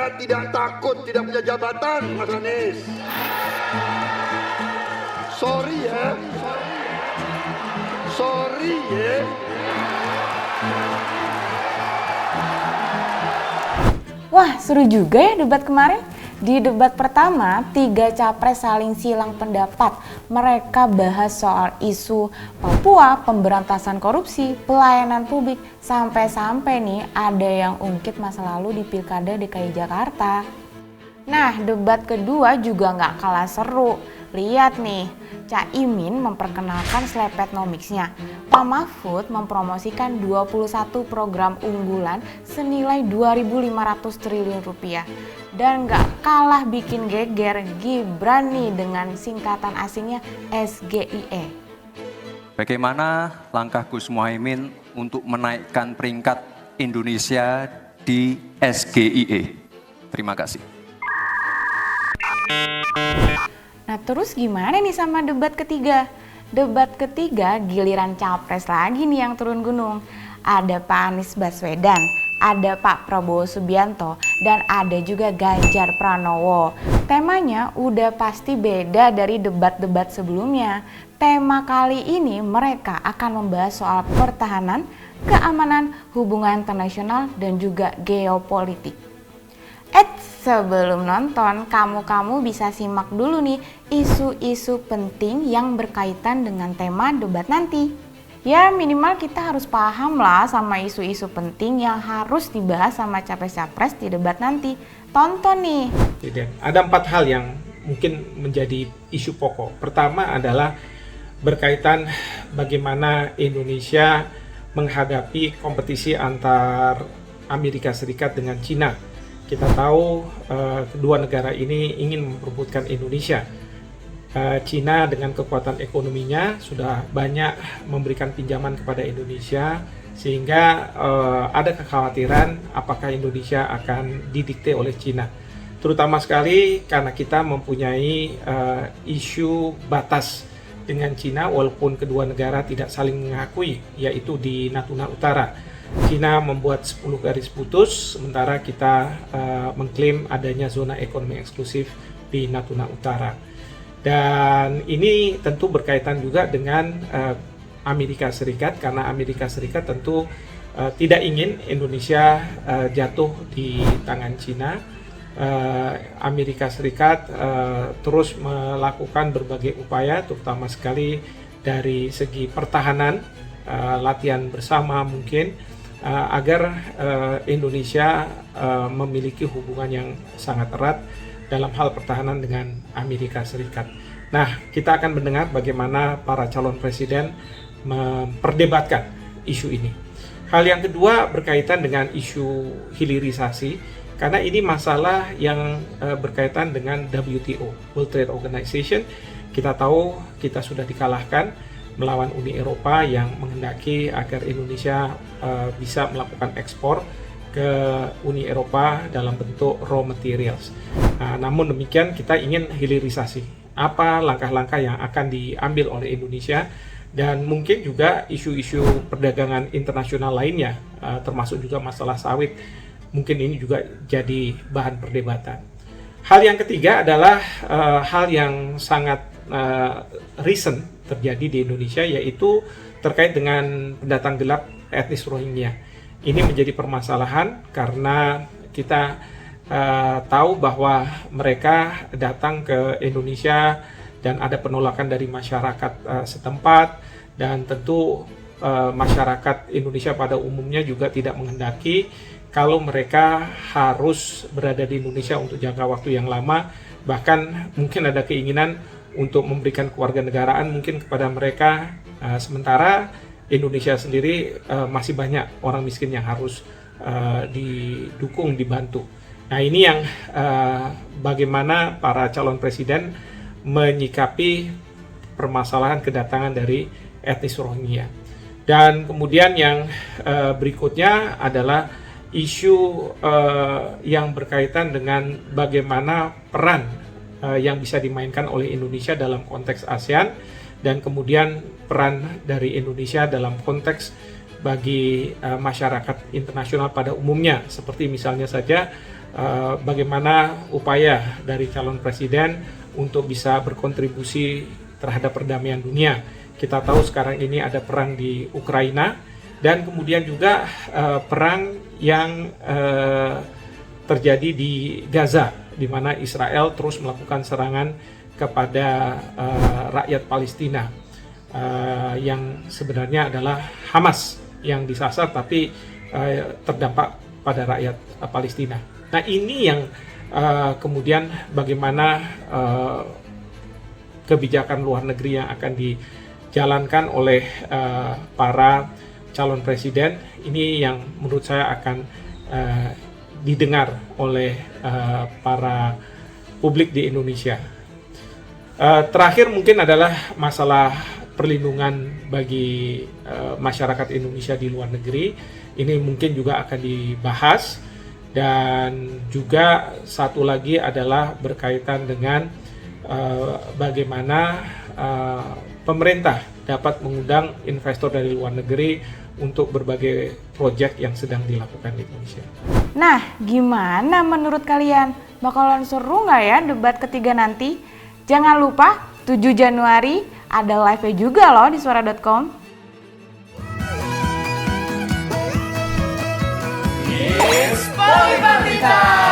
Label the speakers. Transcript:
Speaker 1: Saya tidak takut tidak punya jabatan, Mas Anies. Sorry ya. Sorry ya.
Speaker 2: Wah, seru juga ya debat kemarin. Di debat pertama, 3 capres saling silang pendapat. Mereka bahas soal isu Papua, pemberantasan korupsi, pelayanan publik, sampai-sampai nih ada yang ungkit masa lalu di Pilkada DKI Jakarta. Nah, debat kedua juga nggak kalah seru. Lihat nih, Caimin memperkenalkan Slepetnomics-nya. Pak Mahfud mempromosikan 21 program unggulan senilai 2.500 triliun rupiah. Dan nggak kalah bikin geger, Gibran nih dengan singkatan asingnya SGIE.
Speaker 3: Bagaimana langkah Gus Muhaimin untuk menaikkan peringkat Indonesia di SGIE? Terima kasih.
Speaker 2: Nah terus gimana nih sama debat ketiga? Debat ketiga giliran capres lagi nih yang turun gunung. Ada Pak Anies Baswedan, ada Pak Prabowo Subianto, dan ada juga Ganjar Pranowo. Temanya udah pasti beda dari debat-debat sebelumnya. Tema kali ini mereka akan membahas soal pertahanan, keamanan, hubungan internasional, dan juga geopolitik. Sebelum nonton, kamu bisa simak dulu nih isu-isu penting yang berkaitan dengan tema debat nanti. Ya minimal kita harus paham lah sama isu-isu penting yang harus dibahas sama capres-capres di debat nanti. Tonton nih.
Speaker 4: Ada 4 hal yang mungkin menjadi isu pokok. Pertama adalah berkaitan bagaimana Indonesia menghadapi kompetisi antar Amerika Serikat dengan Cina. Kita tahu kedua negara ini ingin memperebutkan Indonesia. Cina dengan kekuatan ekonominya sudah banyak memberikan pinjaman kepada Indonesia, sehingga ada kekhawatiran apakah Indonesia akan didikte oleh Cina. Terutama sekali karena kita mempunyai isu batas dengan Cina walaupun kedua negara tidak saling mengakui, yaitu di Natuna Utara. Cina membuat 10 garis putus, sementara kita mengklaim adanya zona ekonomi eksklusif di Natuna Utara. Dan ini tentu berkaitan juga dengan Amerika Serikat, karena Amerika Serikat tentu tidak ingin Indonesia jatuh di tangan Cina. Amerika Serikat terus melakukan berbagai upaya, terutama sekali dari segi pertahanan, latihan bersama mungkin, agar Indonesia memiliki hubungan yang sangat erat dalam hal pertahanan dengan Amerika Serikat. Nah, kita akan mendengar bagaimana para calon presiden memperdebatkan isu ini. Hal yang kedua berkaitan dengan isu hilirisasi, karena ini masalah yang berkaitan dengan WTO, World Trade Organization. Kita tahu kita sudah dikalahkan melawan Uni Eropa yang menghendaki agar Indonesia bisa melakukan ekspor ke Uni Eropa dalam bentuk raw materials. Namun demikian kita ingin hilirisasi. Apa langkah-langkah yang akan diambil oleh Indonesia, dan mungkin juga isu-isu perdagangan internasional lainnya, termasuk juga masalah sawit. Mungkin ini juga jadi bahan perdebatan. Hal yang ketiga adalah hal yang sangat recent terjadi di Indonesia, yaitu terkait dengan pendatang gelap etnis Rohingya. Ini menjadi permasalahan karena kita tahu bahwa mereka datang ke Indonesia dan ada penolakan dari masyarakat setempat, dan tentu masyarakat Indonesia pada umumnya juga tidak menghendaki kalau mereka harus berada di Indonesia untuk jangka waktu yang lama, bahkan mungkin ada keinginan untuk memberikan kewarganegaraan mungkin kepada mereka, sementara Indonesia sendiri masih banyak orang miskin yang harus didukung, dibantu. Nah ini yang bagaimana para calon presiden menyikapi permasalahan kedatangan dari etnis Rohingya. Dan kemudian yang berikutnya adalah isu yang berkaitan dengan bagaimana peran yang bisa dimainkan oleh Indonesia dalam konteks ASEAN, dan kemudian peran dari Indonesia dalam konteks bagi masyarakat internasional pada umumnya, seperti misalnya saja bagaimana upaya dari calon presiden untuk bisa berkontribusi terhadap perdamaian dunia. Kita tahu sekarang ini ada perang di Ukraina dan kemudian juga perang yang terjadi di Gaza, di mana Israel terus melakukan serangan kepada rakyat Palestina yang sebenarnya adalah Hamas yang disasar, tapi terdampak pada rakyat Palestina. Nah, ini yang kemudian bagaimana kebijakan luar negeri yang akan dijalankan oleh para calon presiden ini yang menurut saya akan didengar oleh para publik di Indonesia. Terakhir mungkin adalah masalah perlindungan bagi masyarakat Indonesia di luar negeri. Ini mungkin juga akan dibahas. Dan juga satu lagi adalah berkaitan dengan bagaimana pemerintah dapat mengundang investor dari luar negeri untuk berbagai proyek yang sedang dilakukan di Indonesia.
Speaker 2: Nah, gimana menurut kalian? Bakalan seru nggak ya debat ketiga nanti? Jangan lupa 7 Januari ada live-nya juga loh di suara.com.
Speaker 5: Polipatrika.